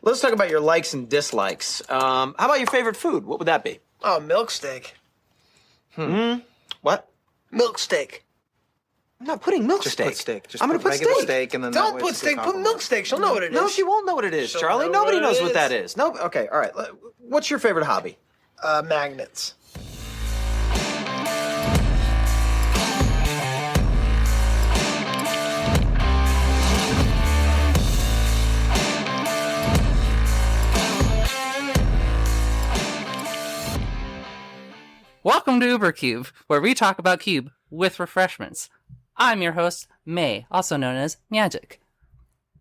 Let's talk about your likes and dislikes. How about your favorite food? What would that be? Oh, milk steak. What? Milk steak. I'm not putting milk Just steak. put steak. Just I'm going to put regular steak. and then Don't put steak, put milk steak. She'll know what it is. No, she won't know what it is, She'll Charlie. know Nobody what it knows what is. that is. No. Okay, all right. What's your favorite hobby? Magnets. Welcome to UberCube, where we talk about Cube with refreshments. I'm your host, May, also known as Magic.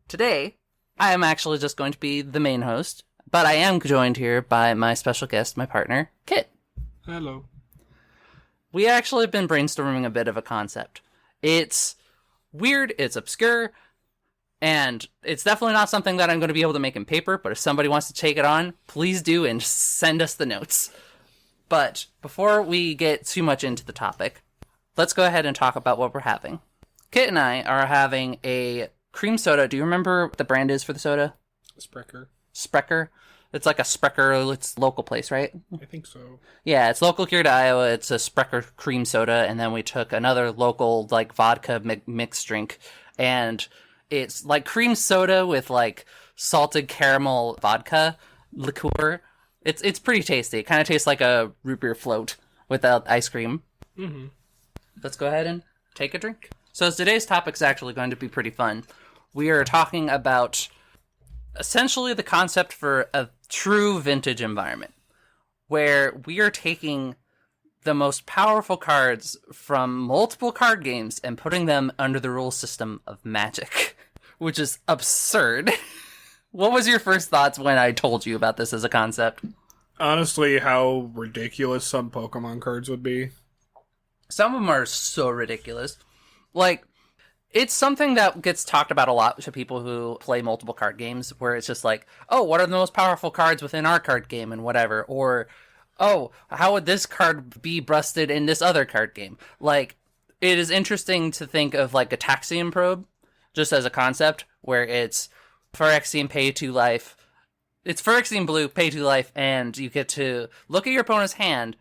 Today, I am actually just going to be the main host, but I am joined here by my special guest, my partner, Kit. Hello. We actually have been brainstorming a bit of a concept. It's weird, it's obscure, and it's definitely not something that I'm going to be able to make in paper, but if somebody wants to take it on, please do and send us the notes. But before we get too much into the topic, let's go ahead and talk about what we're having. Kit and I are having a cream soda. Do you remember what the brand is for the soda? Sprecher. Sprecher. It's like a Sprecher. It's a local place, right? I think so. Yeah, it's local here to Iowa. It's a Sprecher cream soda. And then we took another local like vodka mixed drink. And it's like cream soda with like salted caramel vodka liqueur. It's pretty tasty. It kind of tastes like a root beer float without ice cream. Mm-hmm. Let's go ahead and take a drink. So today's topic is actually going to be pretty fun. We are talking about essentially the concept for a true vintage environment, where we are taking the most powerful cards from multiple card games and putting them under the rule system of Magic, which is absurd. What was your first thoughts when I told you about this as a concept? Honestly, how ridiculous some Pokemon cards would be. Some of them are so ridiculous. Like, it's something that gets talked about a lot to people who play multiple card games, where it's just like, oh, what are the most powerful cards within our card game and whatever? Or, oh, how would this card be busted in this other card game? Like, it is interesting to think of, like, a Taxium Probe, just as a concept, where it's Phyrexian pay 2 life. It's Phyrexian blue, pay 2 life, and you get to look at your opponent's hand,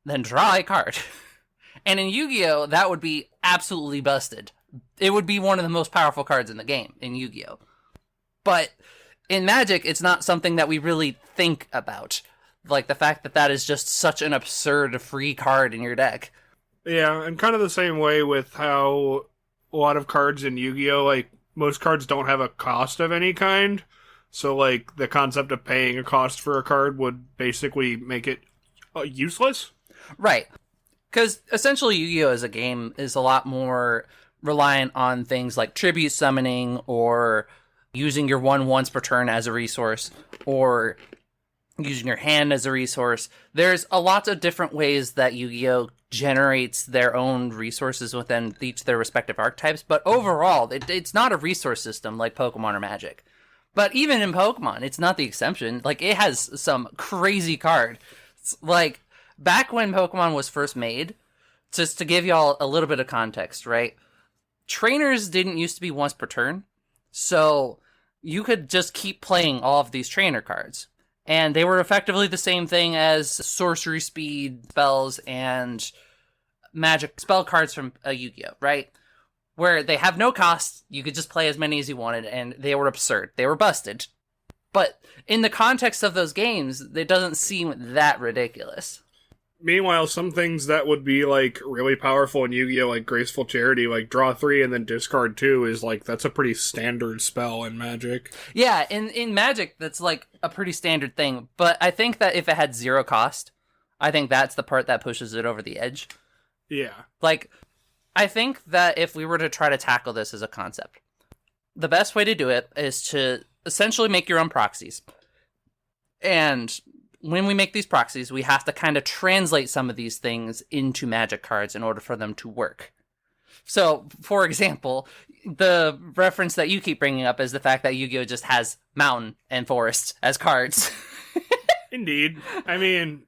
then draw a card. And in Yu-Gi-Oh, that would be absolutely busted. It would be one of the most powerful cards in the game, in Yu-Gi-Oh. But in Magic, it's not something that we really think about. Like, the fact that that is just such an absurd free card in your deck. Yeah, and kind of the same way with how a lot of cards in Yu-Gi-Oh, like, most cards don't have a cost of any kind. So, like, the concept of paying a cost for a card would basically make it useless. Right. Because essentially Yu-Gi-Oh! As a game is a lot more reliant on things like tribute summoning or using your one once per turn as a resource or using your hand as a resource. There's a lot of different ways that Yu-Gi-Oh! Generates their own resources within each of their respective archetypes, but overall, it's not a resource system like Pokemon or Magic. But even in Pokemon, it's not the exception. Like, it has some crazy card. Like, back when Pokemon was first made, just to give y'all a little bit of context, right? Trainers didn't used to be once per turn, so you could just keep playing all of these trainer cards. And they were effectively the same thing as sorcery speed spells and magic spell cards from a Yu-Gi-Oh, right? Where they have no cost, you could just play as many as you wanted, and they were absurd. They were busted. But in the context of those games, it doesn't seem that ridiculous. Meanwhile, some things that would be, like, really powerful in Yu-Gi-Oh! Like Graceful Charity, like draw 3 and then discard 2 is, like, that's a pretty standard spell in Magic. Yeah, in Magic, that's, like, a pretty standard thing. But I think that if it had 0 cost, I think that's the part that pushes it over the edge. Yeah. Like, I think that if we were to try to tackle this as a concept, the best way to do it is to essentially make your own proxies. And when we make these proxies, we have to kind of translate some of these things into Magic cards in order for them to work. So, for example, the reference that you keep bringing up is the fact that Yu-Gi-Oh! Just has mountain and forest as cards. Indeed. I mean,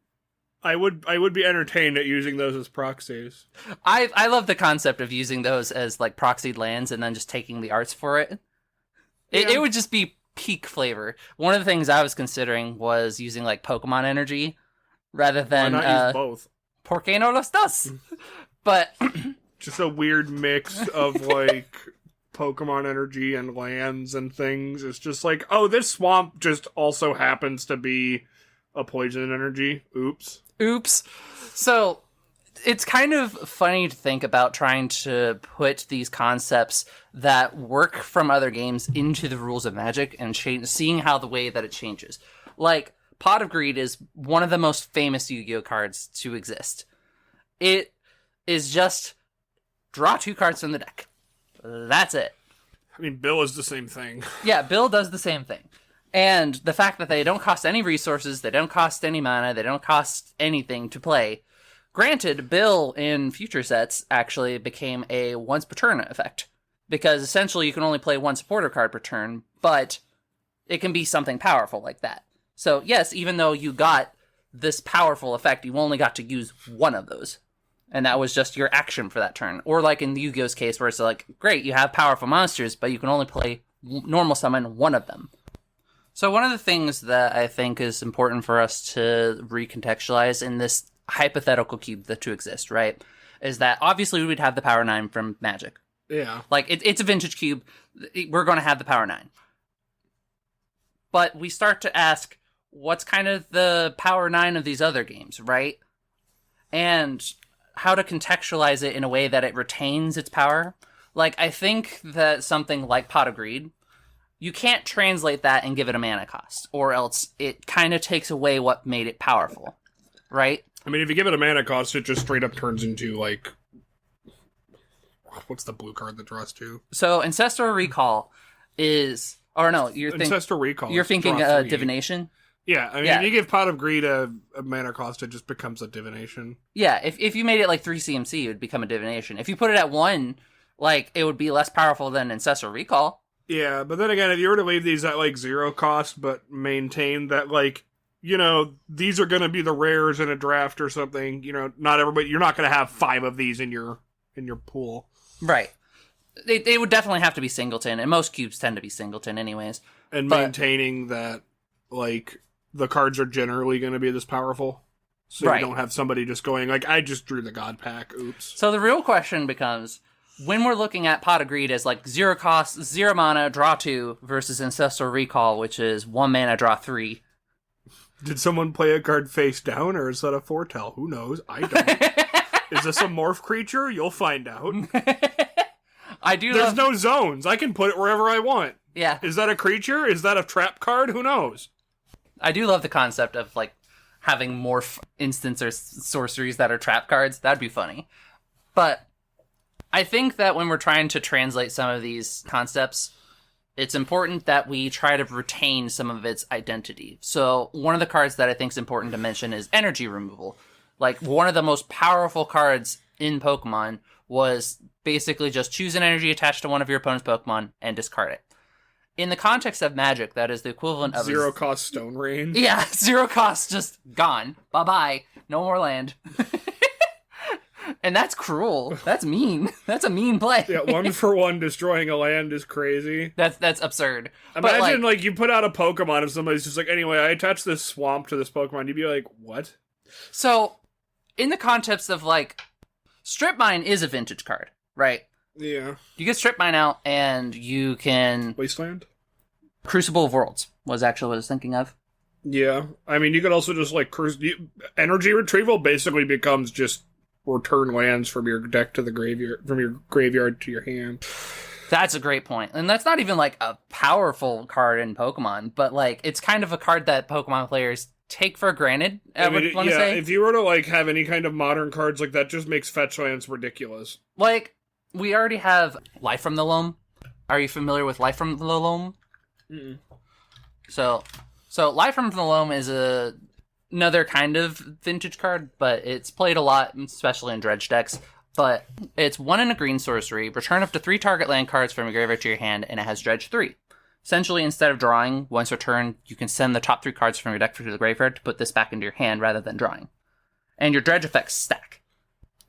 I would be entertained at using those as proxies. I love the concept of using those as like proxied lands and then just taking the arts for it. Yeah. It would just be peak flavor. One of the things I was considering was using like Pokemon energy rather than Why not use both? ¿Por qué no los dos? But Just a weird mix of like Pokemon energy and lands and things. It's just like, oh, this swamp just also happens to be a poison energy. Oops. So it's kind of funny to think about trying to put these concepts that work from other games into the rules of Magic and seeing how the way that it changes. Like, Pot of Greed is one of the most famous Yu-Gi-Oh cards to exist. It is just draw 2 cards from the deck. That's it. I mean, Bill is the same thing. Yeah, Bill does the same thing. And the fact that they don't cost any resources, they don't cost any mana, they don't cost anything to play. Granted, Bill in future sets actually became a once per turn effect. Because essentially you can only play 1 supporter card per turn, but it can be something powerful like that. So yes, even though you got this powerful effect, you only got to use one of those. And that was just your action for that turn. Or like in Yu-Gi-Oh's case where it's like, great, you have powerful monsters, but you can only play normal summon one of them. So one of the things that I think is important for us to recontextualize in this hypothetical cube that to exist, right, is that obviously we'd have the power 9 from Magic. Yeah. Like, it's a vintage cube. We're going to have the power 9. But we start to ask, what's kind of the power 9 of these other games, right? And how to contextualize it in a way that it retains its power. Like, I think that something like Pot of Greed, you can't translate that and give it a mana cost, or else it kind of takes away what made it powerful, right? I mean, if you give it a mana cost, it just straight up turns into, like... What's the blue card that draws 2? So, Ancestral Recall is... Or no, Ancestral Recall. You're thinking Divination? Yeah, I mean, if you give Pot of Greed a mana cost, it just becomes a Divination. Yeah, if you made it like 3 CMC, it would become a Divination. If you put it at 1, like, it would be less powerful than Ancestral Recall. Yeah, but then again, if you were to leave these at, like, 0 cost, but maintain that, like, you know, these are going to be the rares in a draft or something, you know, not everybody, you're not going to have 5 of these in your pool. Right. They would definitely have to be singleton, and most cubes tend to be singleton anyways. And maintaining that, like, the cards are generally going to be this powerful. So right. You don't have somebody just going, like, I just drew the God Pack, oops. So the real question becomes, when we're looking at Pot of Greed as, like, 0 cost, 0 mana, draw 2, versus Ancestral Recall, which is 1 mana, draw 3. Did someone play a card face down, or is that a foretell? Who knows? I don't. Is this a morph creature? You'll find out. There's no zones. I can put it wherever I want. Yeah. Is that a creature? Is that a trap card? Who knows? I do love the concept of, like, having morph instants or sorceries that are trap cards. That'd be funny. But I think that when we're trying to translate some of these concepts, it's important that we try to retain some of its identity. So one of the cards that I think is important to mention is energy removal. Like, one of the most powerful cards in Pokemon was basically just choose an energy attached to one of your opponent's Pokemon and discard it. In the context of Magic, that is the equivalent of 0 cost Stone Rain. Yeah, 0 cost, just gone. Bye-bye. No more land. And that's cruel. That's mean. That's a mean play. Yeah, 1-for-1 destroying a land is crazy. That's absurd. Imagine, like, you put out a Pokemon and somebody's just like, anyway, I attached this swamp to this Pokemon. You'd be like, what? So, in the context of, like, Strip Mine is a vintage card, right? Yeah. You get Strip Mine out, and you can... Wasteland? Crucible of Worlds was actually what I was thinking of. Yeah. I mean, you could also just, like, energy retrieval basically becomes just return lands from your deck to the graveyard, from your graveyard to your hand. That's a great point. And that's not even, like, a powerful card in Pokemon, but, like, it's kind of a card that Pokemon players take for granted, I would want to say. If you were to, like, have any kind of modern cards like that, just makes fetch lands ridiculous. Like, we already have Life from the Loam. Are you familiar with Life from the Loam? Mm-mm. So Life from the Loam is another kind of vintage card, but it's played a lot, especially in dredge decks. But it's 1 and a green sorcery, return up to 3 target land cards from your graveyard to your hand, and it has dredge 3. Essentially, instead of drawing once per turn, you can send the top 3 cards from your deck to the graveyard to put this back into your hand rather than drawing. And your dredge effects stack.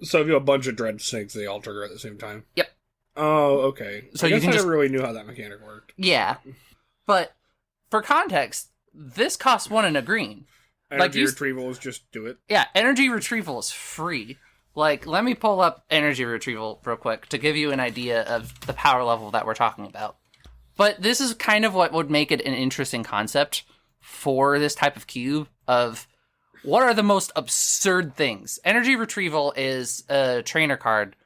So if you have a bunch of dredge snakes, they all trigger at the same time? Yep. Oh, okay. So I guess you can I never really knew how that mechanic worked. Yeah. But for context, this costs 1 and a green. Energy retrieval is just do it. Yeah, energy retrieval is free. Like, let me pull up energy retrieval real quick to give you an idea of the power level that we're talking about. But this is kind of what would make it an interesting concept for this type of cube of what are the most absurd things. Energy retrieval is a trainer card,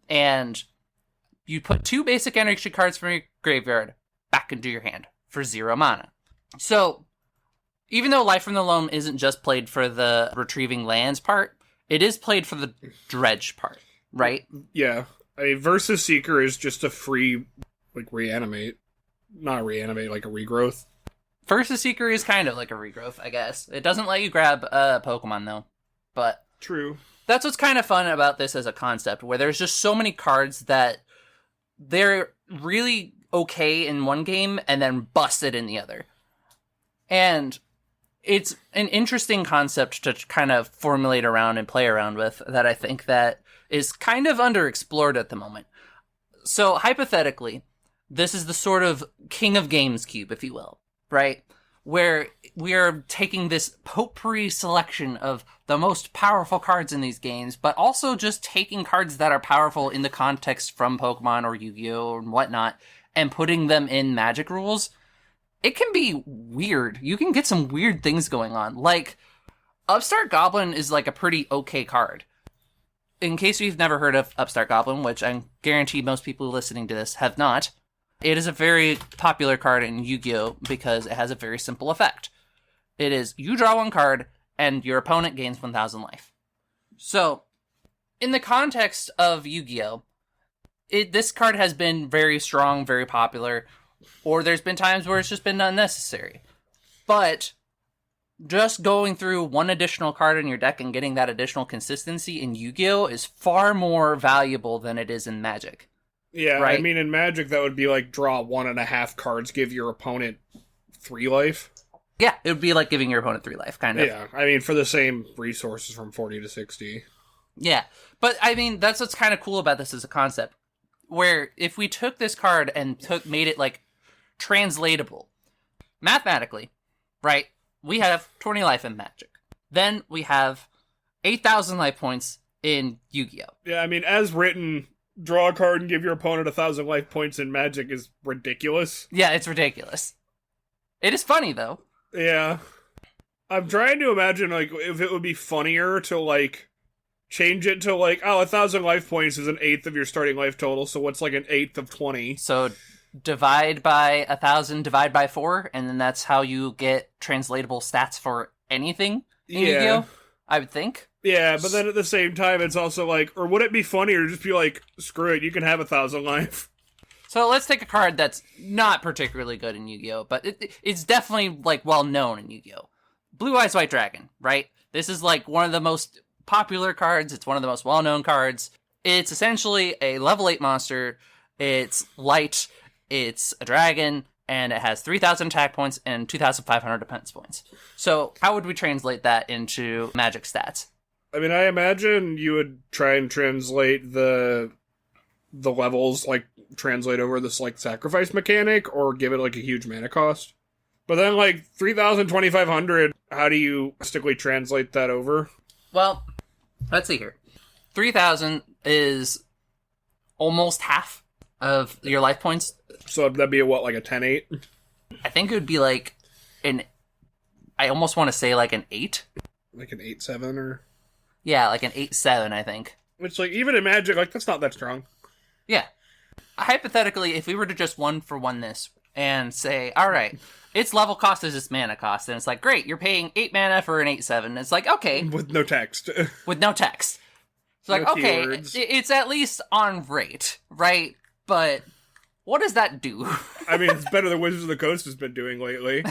and you put 2 basic energy cards from your graveyard back into your hand for 0 mana. So, even though Life from the Loam isn't just played for the retrieving lands part, it is played for the dredge part, right? Yeah. A Versus Seeker is just a free, like, reanimate. Not reanimate, like a regrowth. Versus Seeker is kind of like a regrowth, I guess. It doesn't let you grab a Pokemon, though. But true. That's what's kind of fun about this as a concept, where there's just so many cards that they're really okay in one game and then busted in the other. And it's an interesting concept to kind of formulate around and play around with that I think that is kind of underexplored at the moment. So hypothetically, this is the sort of King of Games cube, if you will, right? Where we are taking this potpourri selection of the most powerful cards in these games, but also just taking cards that are powerful in the context from Pokemon or Yu-Gi-Oh! And whatnot, and putting them in Magic rules. It can be weird. You can get some weird things going on. Like, Upstart Goblin is like a pretty okay card. In case you've never heard of Upstart Goblin, which I guarantee most people listening to this have not, it is a very popular card in Yu-Gi-Oh! Because it has a very simple effect. It is, you draw 1 card, and your opponent gains 1,000 life. So, in the context of Yu-Gi-Oh!, this card has been very strong, very popular, or there's been times where it's just been unnecessary. But just going through 1 additional card in your deck and getting that additional consistency in Yu-Gi-Oh! Is far more valuable than it is in Magic. Yeah, right? I mean, in Magic, that would be like draw 1.5 cards, give your opponent 3 life. Yeah, it would be like giving your opponent 3 life, kind of. Yeah, I mean, for the same resources from 40 to 60. Yeah, but I mean, that's what's kind of cool about this as a concept. Where if we took this card and made it like translatable, mathematically, right? We have 20 life in Magic. Then we have 8,000 life points in Yu-Gi-Oh! Yeah, I mean, as written, draw a card and give your opponent 1,000 life points in Magic is ridiculous. Yeah, it's ridiculous. It is funny, though. Yeah. I'm trying to imagine, like, if it would be funnier to, like, change it to, like, 1,000 life points is 1/8 of your starting life total, so what's, like, 1/8 of 20? So divide by 1,000, divide by 4, and then that's how you get translatable stats for anything in Yu-Gi-Oh! I would think. Yeah, but then at the same time, it's also like, or would it be funnier to just be like, screw it, you can have 1,000 life? So let's take a card that's not particularly good in Yu-Gi-Oh! But it's definitely, like, well-known in Yu-Gi-Oh! Blue Eyes White Dragon, right? This is, like, one of the most popular cards. It's one of the most well-known cards. It's essentially a level 8 monster. It's light. It's a dragon, and it has 3,000 attack points and 2,500 defense points. So how would we translate that into Magic stats? I mean, I imagine you would try and translate the levels, like, translate over this, like, sacrifice mechanic, or give it, like, a huge mana cost. But then, like, 3,000, 2,500, how do you stickly translate that over? Well, let's see here. 3,000 is almost half of your life points. So that'd be what, like a 10-8? I think it would be like I almost want to say like an 8. Like an 8-7 or? Yeah, like an 8-7, I think. Which, like, even in Magic, like, that's not that strong. Yeah. Hypothetically, if we were to just 1-for-1 this and say, alright, its level cost is its mana cost, and it's like, great, you're paying 8 mana for an 8-7. It's like, okay. With no text. With no text. It's like, No okay, keywords. it's at least on rate, right? But what does that do? I mean, it's better than Wizards of the Coast has been doing lately.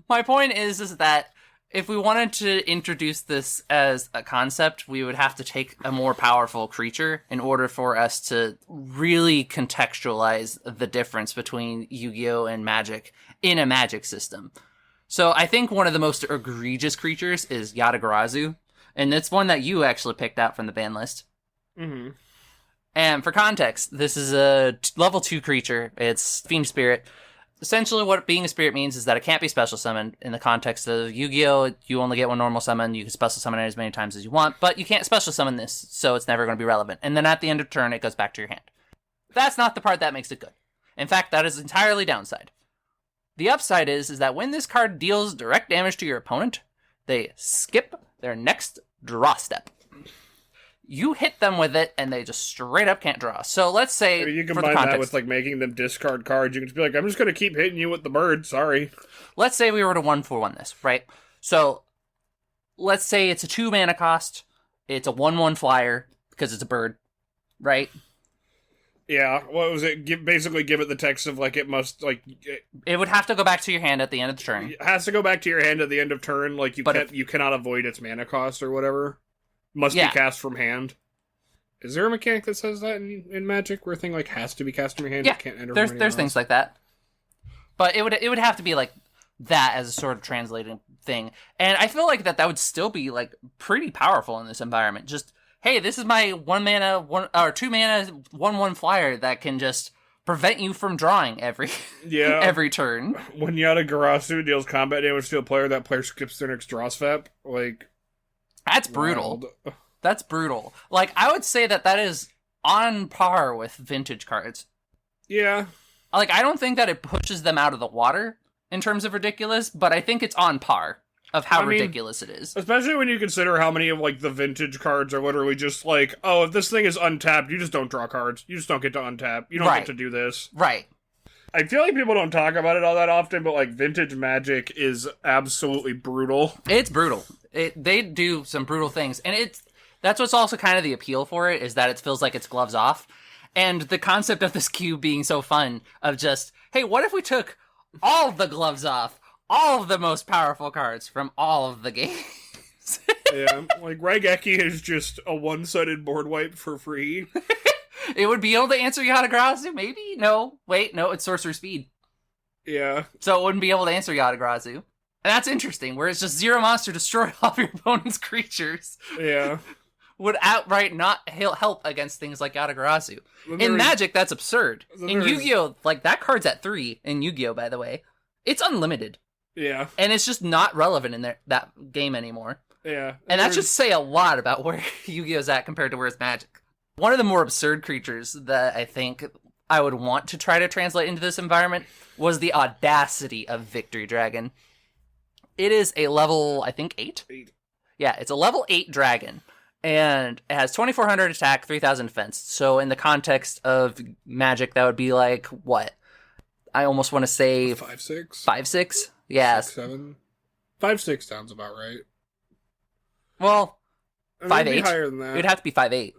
My point is that if we wanted to introduce this as a concept, we would have to take a more powerful creature in order for us to really contextualize the difference between Yu-Gi-Oh! And Magic in a Magic system. So I think one of the most egregious creatures is Yatagarasu, and it's one that you actually picked out from the ban list. Mm-hmm. And for context, this is a level 2 creature. It's Fiend Spirit. essentially what being a spirit means is that it can't be special summoned. In the context of Yu-Gi-Oh, you only get one normal summon. You can special summon it as many times as you want, but you can't special summon this, so it's never going to be relevant. And then at the end of turn, it goes back to your hand. That's not the part that makes it good. In fact, that is entirely downside. The upside is that when this card deals direct damage to your opponent, they skip their next draw step. You hit them with it, and they just straight up can't draw. So let's say, I mean, you for the combine that context, with making them discard cards. You can just be like, I'm just going to keep hitting you with the bird. Sorry. let's say we were to 1/1 this, right? So let's say it's a 2 mana cost. It's a 1/1 flyer because it's a bird, right? Yeah. What was it? Basically, give it the text of it must It would have to go back to your hand at the end of the turn. it has to go back to your hand at the end of turn. But You cannot avoid its mana cost or whatever. Must be cast from hand. Is there a mechanic that says that in Magic where a thing has to be cast from your hand? Yeah, It can't enter there's things like that. But it would have to be that as a sort of translating thing. And I feel like that would still be pretty powerful in this environment. Just, hey, this is my 2 mana 1/1 flyer that can just prevent you from drawing every every turn. When Yata-Garasu deals combat damage to a player, that player skips their next draw step. That's brutal. Wild. That's brutal. I would say that is on par with vintage cards. Yeah. I don't think that it pushes them out of the water in terms of ridiculous, but I think it's on par of how ridiculous it is. Especially when you consider how many of the vintage cards are literally just oh, if this thing is untapped, you just don't draw cards. You just don't get to untap. You don't get to do this. Right. I feel like people don't talk about it all that often, but vintage Magic is absolutely brutal. It's brutal. They do some brutal things, and that's what's also kind of the appeal for it, is that it feels like it's gloves off. And the concept of this cube being so fun of just, hey, what if we took all the gloves off, all of the most powerful cards from all of the games? Yeah, Raigeki is just a one-sided board wipe for free. It would be able to answer Yata-Garasu, maybe? No. Wait, no, it's Sorcerer Speed. Yeah. So it wouldn't be able to answer Yata-Garasu. And that's interesting, where it's just 0 monster, destroy all of your opponent's creatures. Yeah. Would outright not help against things like Yata-Garasu. In Magic, that's absurd. In Yu-Gi-Oh, that card's at 3 in Yu-Gi-Oh, by the way. It's unlimited. Yeah. And it's just not relevant in that game anymore. Yeah. And that should say a lot about where Yu-Gi-Oh's at compared to where it's Magic. One of the more absurd creatures that I think I would want to try to translate into this environment was the audacity of Victory Dragon. It is a level, I think, 8? 8. Yeah, it's a level 8 dragon. And it has 2,400 attack, 3,000 defense. So in the context of Magic, that would be what? I almost want to say 5/6. 5/6? Yeah. 6/7. 5/6 sounds about right. Well, I mean, 5/8. It'd be higher than that. It'd have to be 5/8.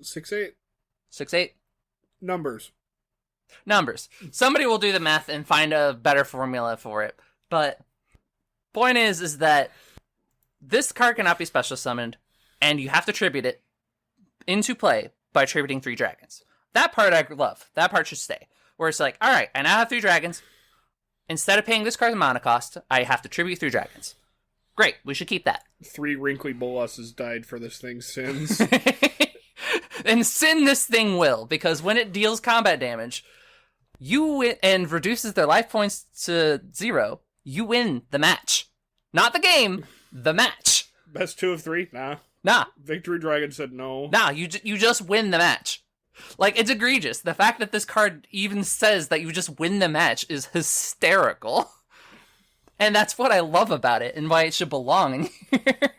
6/8. 6/8. Numbers. Somebody will do the math and find a better formula for it. But point is that this card cannot be special summoned, and you have to tribute it into play by tributing 3 dragons. That part I love. That part should stay. Where it's alright, I now have 3 dragons. Instead of paying this card's mana cost, I have to tribute 3 dragons. Great, we should keep that. 3 wrinkly boluses died for this thing's sins. And sin this thing will, because when it deals combat damage, you win and reduces their life points to 0, you win the match. Not the game, the match. Best 2 of 3? Nah. Nah. Victory Dragon said no. Nah, you just win the match. It's egregious. The fact that this card even says that you just win the match is hysterical. And that's what I love about it and why it should belong in here.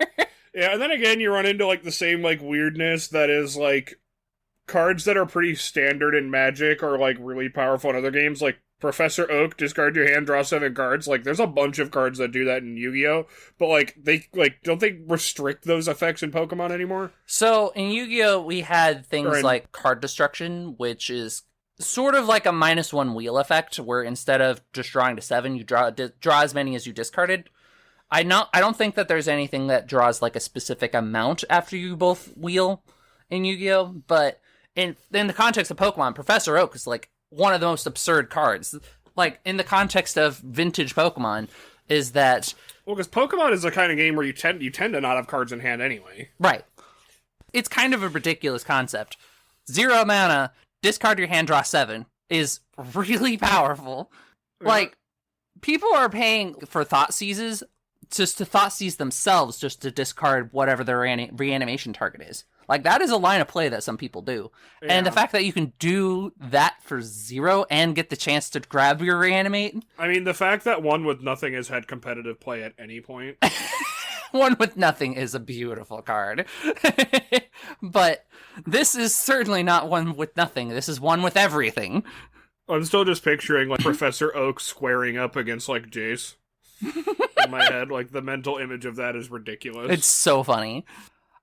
Yeah, and then again, you run into the same weirdness that is cards that are pretty standard in Magic or really powerful in other games, Professor Oak, discard your hand, draw 7 cards. There's a bunch of cards that do that in Yu-Gi-Oh! But they don't they restrict those effects in Pokemon anymore? So in Yu-Gi-Oh! We had things like card destruction, which is sort of like a -1 wheel effect, where instead of just drawing to 7, you draw as many as you discarded. I don't think that there's anything that draws a specific amount after you both wheel in Yu-Gi-Oh! But in the context of Pokemon, Professor Oak is one of the most absurd cards. In the context of vintage Pokemon, is that... Well, because Pokemon is the kind of game where you tend to not have cards in hand anyway. Right. It's kind of a ridiculous concept. 0 mana, discard your hand, draw 7, is really powerful. Like, people are paying for thought seizes just to thought seize themselves just to discard whatever their reanimation target is. Like, that is a line of play that some people do. Yeah. And the fact that you can do that for 0 and get the chance to grab your reanimate. I mean, the fact that One with Nothing has had competitive play at any point. One with Nothing is a beautiful card. But this is certainly not One with Nothing. This is One with Everything. I'm still just picturing, like, Professor Oak squaring up against, like, Jace. In my head, like, the mental image of that is ridiculous. It's so funny.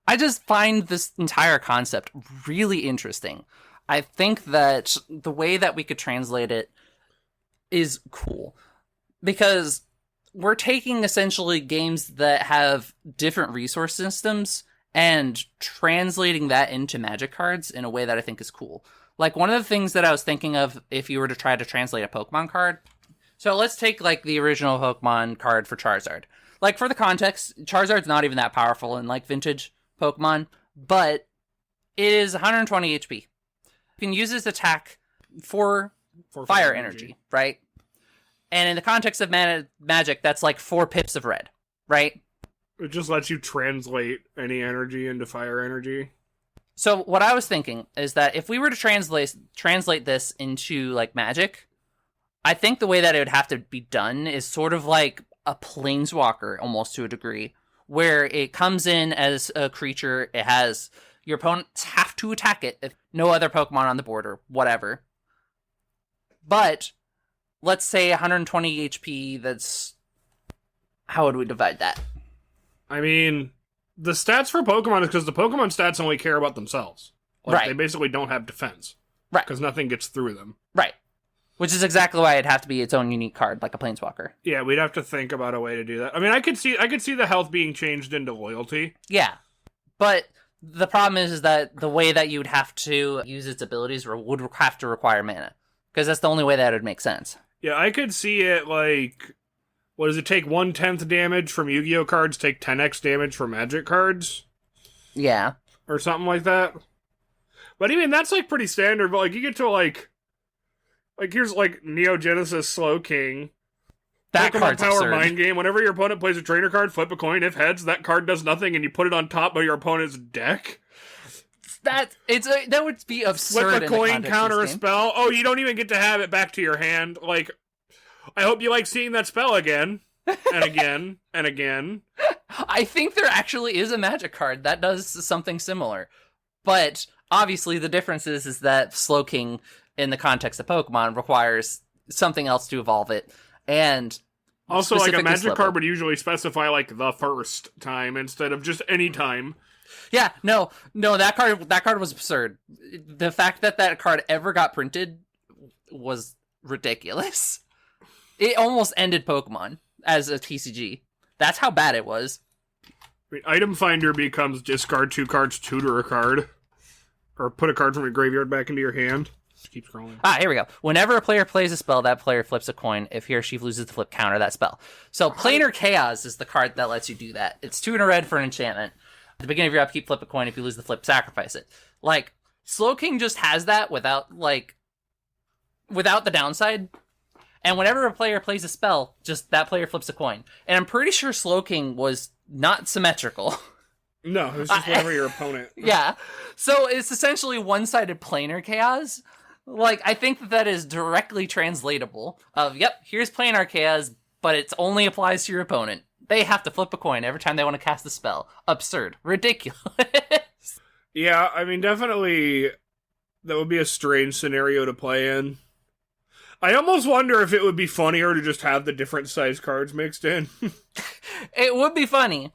I just find this entire concept really interesting. I think that the way that we could translate it is cool. Because we're taking essentially games that have different resource systems and translating that into Magic cards in a way that I think is cool. Like, one of the things that I was thinking of if you were to try to translate a Pokemon card. So let's take, like, the original Pokemon card for Charizard. Like, for the context, Charizard's not even that powerful in, like, vintage Pokemon, but it is 120 HP. You can use its attack for fire energy, right? And in the context of Magic, that's like 4 pips of red, right? It just lets you translate any energy into fire energy. So what I was thinking is that if we were to translate this into, like, Magic, I think the way that it would have to be done is sort of like a planeswalker, almost to a degree, where it comes in as a creature, it has, your opponents have to attack it if no other Pokemon on the board or whatever. But, let's say 120 HP, that's, how would we divide that? I mean, the stats for Pokemon is because the Pokemon stats only care about themselves. Like, Right. They basically don't have defense. Right. Because nothing gets through them. Right. Which is exactly why it'd have to be its own unique card, like a Planeswalker. Yeah, we'd have to think about a way to do that. I mean, I could see the health being changed into loyalty. Yeah. But the problem is that the way that you'd have to use its abilities would have to require mana. Because that's the only way that would make sense. Yeah, I could see it like, what does it take 1/10 damage from Yu-Gi-Oh cards, take 10x damage from Magic cards? Yeah. Or something like that. But even that's like pretty standard, but like you get to like here's like Neo Genesis Slow King. That Pokemon card's Power absurd. Mind Game. Whenever your opponent plays a trainer card, flip a coin. If heads, that card does nothing, and you put it on top of your opponent's deck. That would be absurd. Flip a in the coin, context counter of a this game. spell. Oh, you don't even get to have it back to your hand. Like, I hope you like seeing that spell again. And again. And again. I think there actually is a Magic card that does something similar. But obviously the difference is that Slowking, in the context of Pokemon, requires something else to evolve it. And Also, like a specifically Magic Slowpoke. card would usually specify like the first time instead of just any time. Yeah, no, that card was absurd. The fact that card ever got printed was ridiculous. It almost ended Pokemon as a TCG. That's how bad it was. I mean, Item Finder becomes discard 2 cards, tutor a card. Or put a card from your graveyard back into your hand. Just keep scrolling. Here we go. Whenever a player plays a spell, that player flips a coin. If he or she loses the flip, counter that spell. So Planar Chaos is the card that lets you do that. It's 2 and a red for an enchantment. At the beginning of your upkeep, flip a coin. If you lose the flip, sacrifice it. Like, Slowking just has that without the downside. And whenever a player plays a spell, just that player flips a coin. And I'm pretty sure Slowking was not symmetrical. No, it's just whatever your opponent. Yeah. So it's essentially one-sided planar chaos. Like, I think that is directly translatable of, yep, here's planar chaos, but it only applies to your opponent. They have to flip a coin every time they want to cast a spell. Absurd. Ridiculous. Yeah, I mean, definitely that would be a strange scenario to play in. I almost wonder if it would be funnier to just have the different size cards mixed in. It would be funny.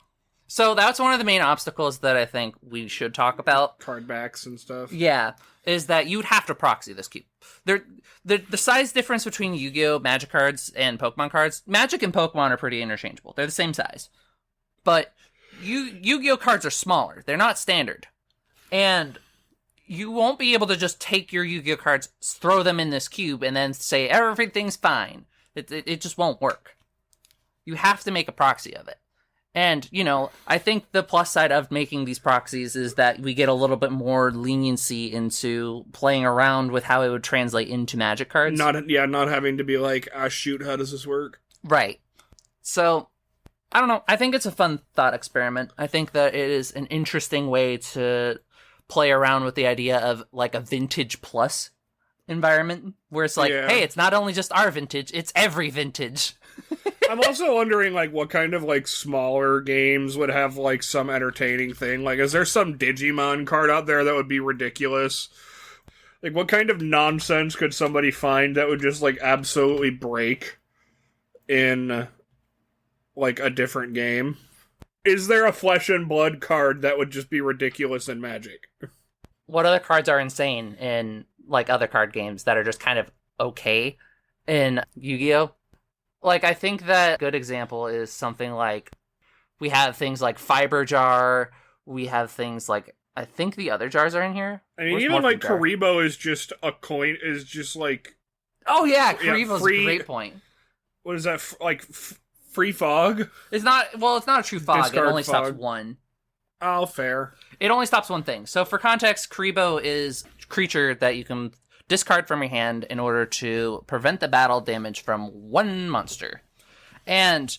So that's one of the main obstacles that I think we should talk about. Card backs and stuff. Yeah, is that you'd have to proxy this cube. The size difference between Yu-Gi-Oh! Magic cards and Pokemon cards, Magic and Pokemon are pretty interchangeable. They're the same size. But Yu-Gi-Oh! Cards are smaller. They're not standard. And you won't be able to just take your Yu-Gi-Oh! Cards, throw them in this cube, and then say everything's fine. It just won't work. You have to make a proxy of it. And, I think the plus side of making these proxies is that we get a little bit more leniency into playing around with how it would translate into Magic cards. Not having to be like, shoot, how does this work? Right. So, I don't know. I think it's a fun thought experiment. I think that it is an interesting way to play around with the idea of like a vintage plus environment where it's like, hey, it's not only just our vintage, it's every vintage. I'm also wondering, like, what kind of, like, smaller games would have, like, some entertaining thing. Like, is there some Digimon card out there that would be ridiculous? Like, what kind of nonsense could somebody find that would just, like, absolutely break in, like, a different game? Is there a Flesh and Blood card that would just be ridiculous in Magic? What other cards are insane in, like, other card games that are just kind of okay in Yu-Gi-Oh? Like, I think that a good example is something like, we have things like Fiber Jar, we have things like, I think the other jars are in here. I mean, Where's even, like, Jar? Karibo is just a coin, is just, like... Oh, yeah, Karibo's free, a great point. What is that, free fog? It's not a true fog, Discard it only fog. stops one. Oh, fair. It only stops one thing. So for context, Karibo is a creature that you can discard from your hand in order to prevent the battle damage from one monster. And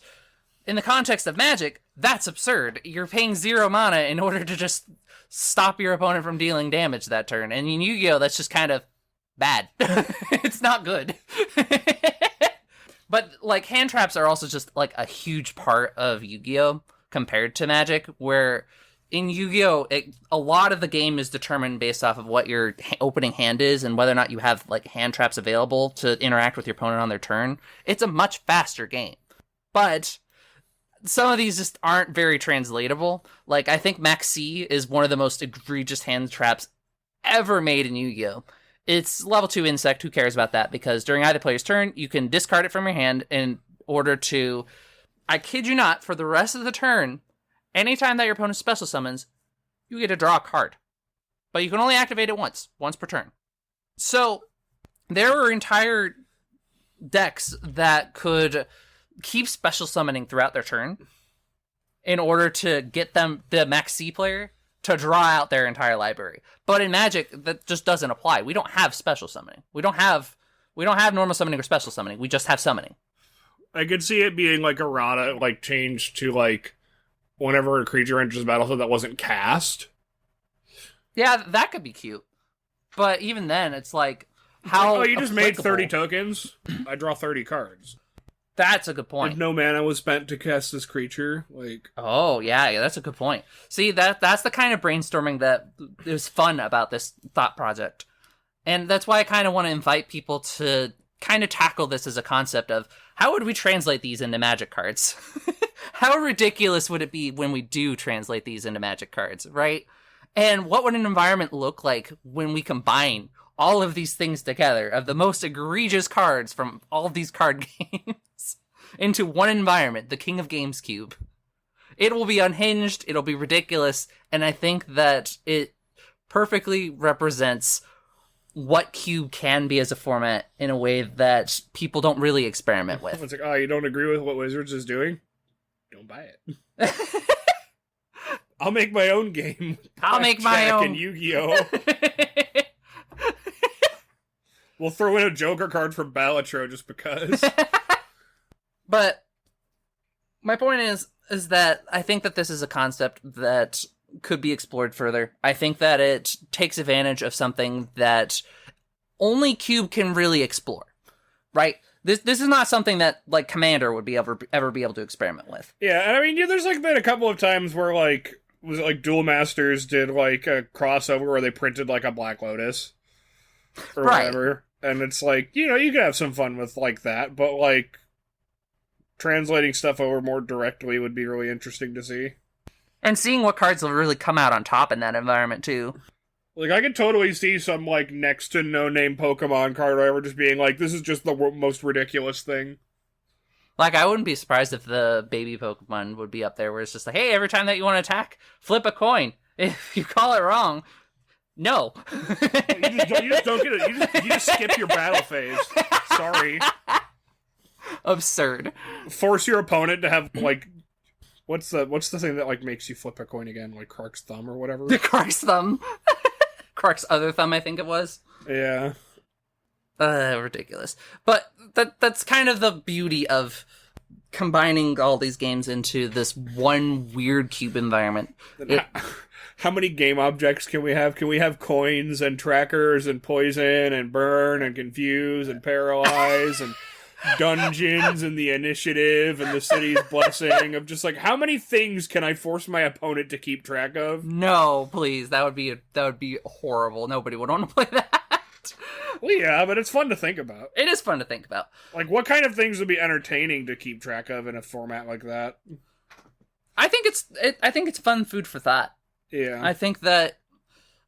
in the context of Magic, that's absurd. You're paying 0 mana in order to just stop your opponent from dealing damage that turn. And in Yu-Gi-Oh, that's just kind of bad. It's not good. But, like, hand traps are also just, like, a huge part of Yu-Gi-Oh compared to Magic, where in Yu-Gi-Oh, a lot of the game is determined based off of what your opening hand is and whether or not you have, like, hand traps available to interact with your opponent on their turn. It's a much faster game. But some of these just aren't very translatable. Like, I think Maxi is one of the most egregious hand traps ever made in Yu-Gi-Oh! It's level 2 insect, who cares about that? Because during either player's turn, you can discard it from your hand in order to, I kid you not, for the rest of the turn, anytime that your opponent special summons, you get to draw a card. But you can only activate it once per turn. So, there are entire decks that could keep special summoning throughout their turn in order to get them, the Max C player, to draw out their entire library. But in Magic, that just doesn't apply. We don't have special summoning. We don't have normal summoning or special summoning. We just have summoning. I could see it being like errata, like changed to like whenever a creature enters the battlefield that wasn't cast. Yeah, that could be cute. But even then, it's like, how you just made applicable? 30 tokens? I draw 30 cards. That's a good point. If no mana was spent to cast this creature, like... Oh, yeah, that's a good point. See, that's the kind of brainstorming that is fun about this thought project. And that's why I kind of want to invite people to kind of tackle this as a concept of, how would we translate these into Magic cards? How ridiculous would it be when we do translate these into Magic cards, right? And what would an environment look like when we combine all of these things together, of the most egregious cards from all of these card games, into one environment, the King of Games Cube? It will be unhinged, it'll be ridiculous, and I think that it perfectly represents what Cube can be as a format in a way that people don't really experiment with. It's like, oh, you don't agree with what Wizards is doing? Don't buy it. I'll make my own game. I'll make my own. And Yu-Gi-Oh! We'll throw in a Joker card from Balatro just because. But my point is that I think that this is a concept that could be explored further. I think that it takes advantage of something that only Cube can really explore, right? This is not something that, like, Commander would be ever be able to experiment with. Yeah, and I mean, there's, like, been a couple of times where, like, was it, like, Duel Masters did, like, a crossover where they printed, like, a Black Lotus. Or right. whatever. And it's like, you could have some fun with, like, that, but, like, translating stuff over more directly would be really interesting to see. And seeing what cards will really come out on top in that environment, too. Like, I could totally see some, like, next to no-name Pokemon card or whatever just being like, this is just the most ridiculous thing. Like, I wouldn't be surprised if the baby Pokemon would be up there, where it's just like, hey, every time that you want to attack, flip a coin. If you call it wrong, no. You just don't get it. You just skip your battle phase. Sorry. Absurd. Force your opponent to have, like, What's the thing that like makes you flip a coin again, like Clark's thumb or whatever? The Clark's thumb. Clark's other thumb, I think it was. Yeah. Ridiculous. But that's kind of the beauty of combining all these games into this one weird cube environment. How many game objects can we have? Can we have coins and trackers and poison and burn and confuse and paralyze and dungeons and the initiative and the city's blessing of just like, how many things can I force my opponent to keep track of? No, please. That would be horrible. Nobody would want to play that. Well, yeah, but it's fun to think about. It is fun to think about. Like, what kind of things would be entertaining to keep track of in a format like that? I think it's fun food for thought. Yeah. I think that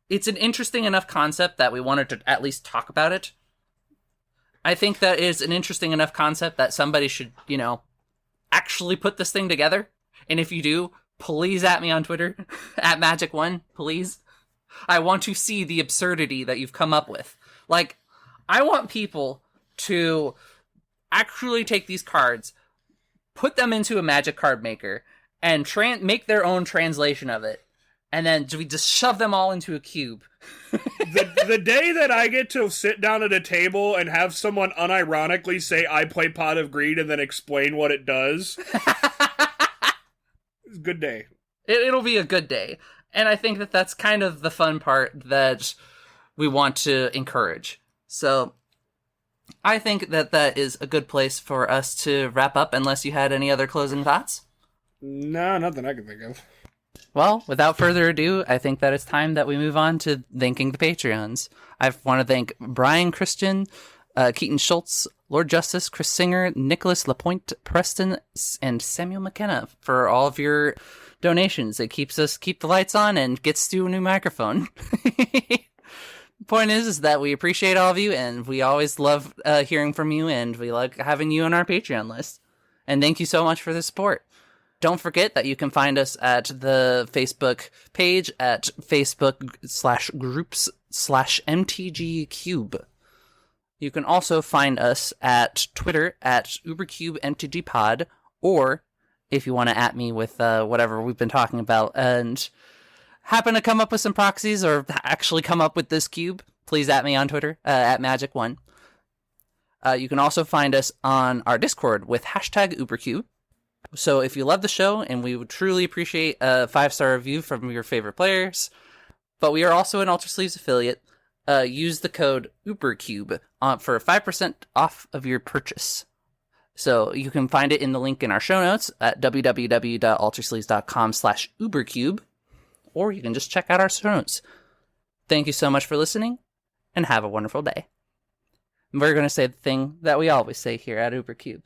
it's an interesting enough concept that we wanted to at least talk about it. I think that it's an interesting enough concept that somebody should, actually put this thing together. And if you do, please at me on Twitter, at Magic1, please. I want to see the absurdity that you've come up with. Like, I want people to actually take these cards, put them into a Magic card maker, and make their own translation of it. And then we just shove them all into a cube. The day that I get to sit down at a table and have someone unironically say, I play Pot of Greed, and then explain what it does. It's a good day. It'll be a good day. And I think that that's kind of the fun part that we want to encourage. So I think that that is a good place for us to wrap up, unless you had any other closing thoughts. No, nothing I can think of. Well, without further ado, I think that it's time that we move on to thanking the Patreons. I want to thank Brian Christian, Keaton Schultz, Lord Justice, Chris Singer, Nicholas Lapointe, Preston, and Samuel McKenna for all of your donations. It keep the lights on and gets Stu a new microphone. Point is that we appreciate all of you, and we always love hearing from you, and we like having you on our Patreon list. And thank you so much for the support. Don't forget that you can find us at the Facebook page at Facebook/groups/MTGCube. You can also find us at Twitter at UberCubeMTGPod, or if you want to at me with whatever we've been talking about and happen to come up with some proxies or actually come up with this cube, please at me on Twitter at Magic1. You can also find us on our Discord with #UberCube. So if you love the show, and we would truly appreciate a 5-star review from your favorite players, but we are also an Alter Sleeves affiliate, use the code UberCube for 5% off of your purchase. So you can find it in the link in our show notes at www.altersleeves.com/UberCube, or you can just check out our show notes. Thank you so much for listening, and have a wonderful day. We're going to say the thing that we always say here at UberCube.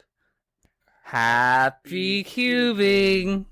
Happy cubing!